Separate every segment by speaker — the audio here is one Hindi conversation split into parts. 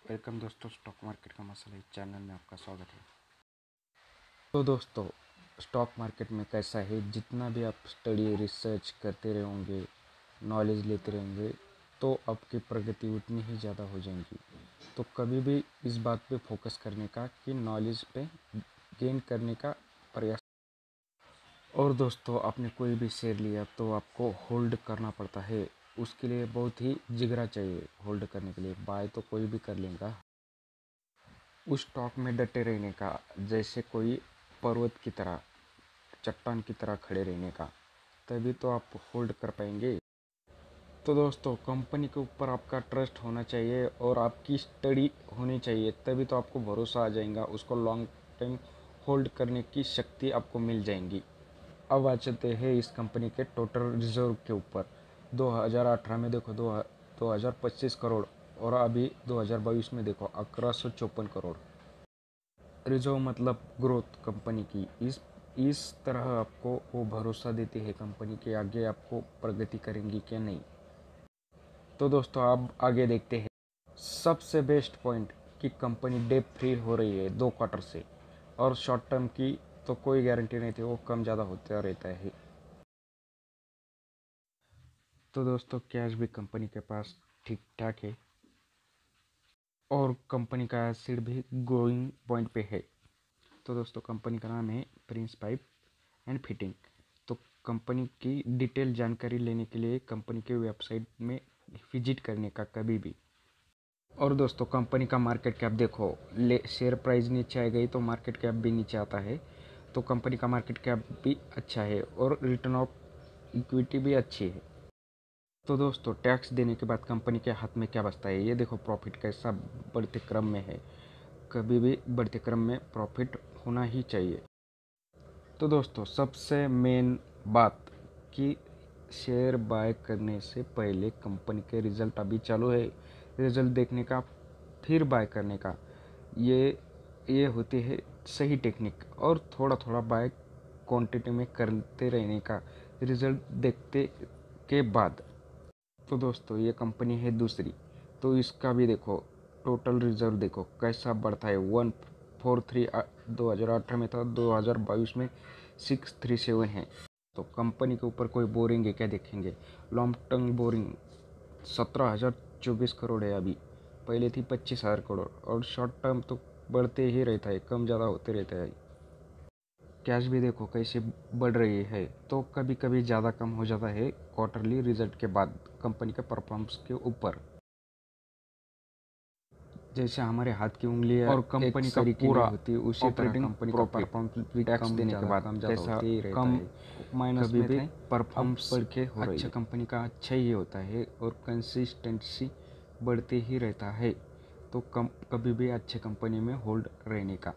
Speaker 1: वेलकम दोस्तों, स्टॉक मार्केट का मसला इस चैनल में आपका स्वागत है। तो दोस्तों, स्टॉक मार्केट में कैसा है, जितना भी आप स्टडी रिसर्च करते रहेंगे, नॉलेज लेते रहेंगे, तो आपकी प्रगति उतनी ही ज़्यादा हो जाएगी। तो कभी भी इस बात पे फोकस करने का कि नॉलेज पे गेन करने का प्रयास। और दोस्तों, आपने कोई भी शेयर लिया तो आपको होल्ड करना पड़ता है। उसके लिए बहुत ही जिगरा चाहिए होल्ड करने के लिए। बाय तो कोई भी कर लेगा, उस स्टॉक में डटे रहने का, जैसे कोई पर्वत की तरह, चट्टान की तरह खड़े रहने का, तभी तो आप होल्ड कर पाएंगे। तो दोस्तों, कंपनी के ऊपर आपका ट्रस्ट होना चाहिए और आपकी स्टडी होनी चाहिए, तभी तो आपको भरोसा आ जाएगा, उसको लॉन्ग टाइम होल्ड करने की शक्ति आपको मिल जाएगी। अब आ चलते हैं इस कंपनी के टोटल रिजर्व के ऊपर। 2018 में देखो 2025 करोड़, और अभी 2022 में देखो 1154 करोड़। रिजर्व मतलब ग्रोथ कंपनी की। इस तरह आपको वो भरोसा देती है कंपनी के आगे आपको प्रगति करेंगी क्या नहीं। तो दोस्तों, अब आगे देखते हैं सबसे बेस्ट पॉइंट कि कंपनी डेट फ्री हो रही है 2 क्वार्टर से, और शॉर्ट टर्म की तो कोई गारंटी नहीं थी, वो कम ज़्यादा होता रहता है। तो दोस्तों, कैश भी कंपनी के पास ठीक ठाक है और कंपनी का एसिड भी ग्रोइंग पॉइंट पे है। तो दोस्तों, कंपनी का नाम है प्रिंस पाइप एंड फिटिंग। तो कंपनी की डिटेल जानकारी लेने के लिए कंपनी के वेबसाइट में विजिट करने का कभी भी। और दोस्तों, कंपनी का मार्केट कैप देखो, शेयर प्राइस नीचे आ गई तो मार्केट कैप भी नीचे आता है। तो कंपनी का मार्केट कैप भी अच्छा है और रिटर्न ऑफ इक्विटी भी अच्छी है। तो दोस्तों, टैक्स देने के बाद कंपनी के हाथ में क्या बचता है, ये देखो प्रॉफिट कैसा बढ़ते क्रम में है। कभी भी बढ़ते क्रम में प्रॉफिट होना ही चाहिए। तो दोस्तों, सबसे मेन बात कि शेयर बाय करने से पहले कंपनी के रिज़ल्ट अभी चालू है, रिज़ल्ट देखने का फिर बाय करने का, ये होती है सही टेक्निक। और थोड़ा थोड़ा बाय क्वांटिटी में करते रहने का, रिज़ल्ट देखते के बाद। तो दोस्तों, ये कंपनी है दूसरी, तो इसका भी देखो टोटल रिजर्व देखो कैसा बढ़ता है। 143 2018 में था, 2022 में 637 है। तो कंपनी के ऊपर कोई बोरिंग है क्या देखेंगे। लॉन्ग टर्म बोरिंग 17,024 करोड़ है अभी, पहले थी 25,000 करोड़। और शॉर्ट टर्म तो बढ़ते ही रहता है, कम ज़्यादा होते रहता है। कैश भी देखो कैसे बढ़ रही है, तो कभी कभी ज़्यादा कम हो जाता है क्वार्टरली रिजल्ट के बाद कंपनी के परफॉर्मेंस के ऊपर। जैसे हमारे हाथ की उंगलियां और कंपनी का पूरा होती है, उसी तरह कंपनी का परफॉर्मेंस भी टैक्स देने के बाद कैसा कम माइनस में भी परफॉर्मेंस बढ़ के हो रही है। अच्छा, कंपनी का अच्छा ही होता है और कंसिस्टेंसी बढ़ते ही रहता है। तो कभी भी अच्छे कंपनी में होल्ड रहने का।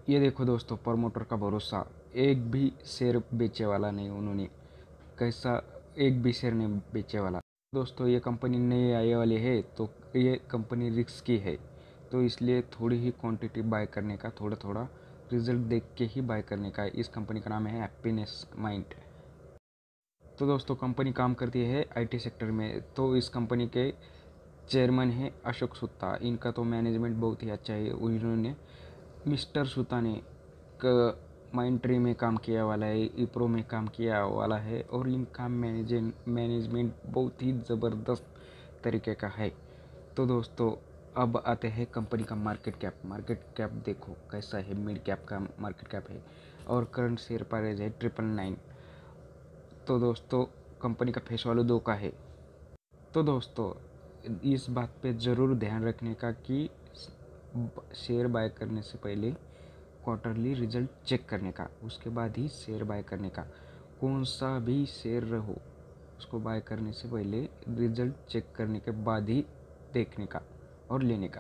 Speaker 1: ये देखो दोस्तों, प्रमोटर का भरोसा, एक भी शेयर बेचे वाला नहीं उन्होंने, कैसा एक भी शेयर नहीं बेचे वाला। दोस्तों, ये कंपनी नई आने वाली है, तो ये कंपनी रिस्क की है, तो इसलिए थोड़ी ही क्वांटिटी बाय करने का, थोड़ा थोड़ा रिजल्ट देख के ही बाय करने का। इस कंपनी का नाम है हैप्पीनेस माइंड। तो दोस्तों, कंपनी काम करती है आईटी सेक्टर में। तो इस कंपनी के चेयरमैन है अशोक सुत्ता। इनका तो मैनेजमेंट बहुत ही अच्छा है। उन्होंने मिस्टर सुता ने माइंट्री में काम किया वाला है, इप्रो में काम किया वाला है, और इनका मैनेजमेंट बहुत ही ज़बरदस्त तरीके का है। तो दोस्तों, अब आते हैं कंपनी का मार्केट कैप। मार्केट कैप देखो कैसा है, मिड कैप का मार्केट कैप है और करंट शेयर प्राइस है 999। तो दोस्तों, कंपनी का फेस वैल्यू 2 का है। तो दोस्तों, इस बात पे ज़रूर ध्यान रखने का कि शेयर बाय करने से पहले क्वार्टरली रिजल्ट चेक करने का, उसके बाद ही शेयर बाय करने का। कौन सा भी शेयर रहो, उसको बाय करने से पहले रिजल्ट चेक करने के बाद ही देखने का और लेने का।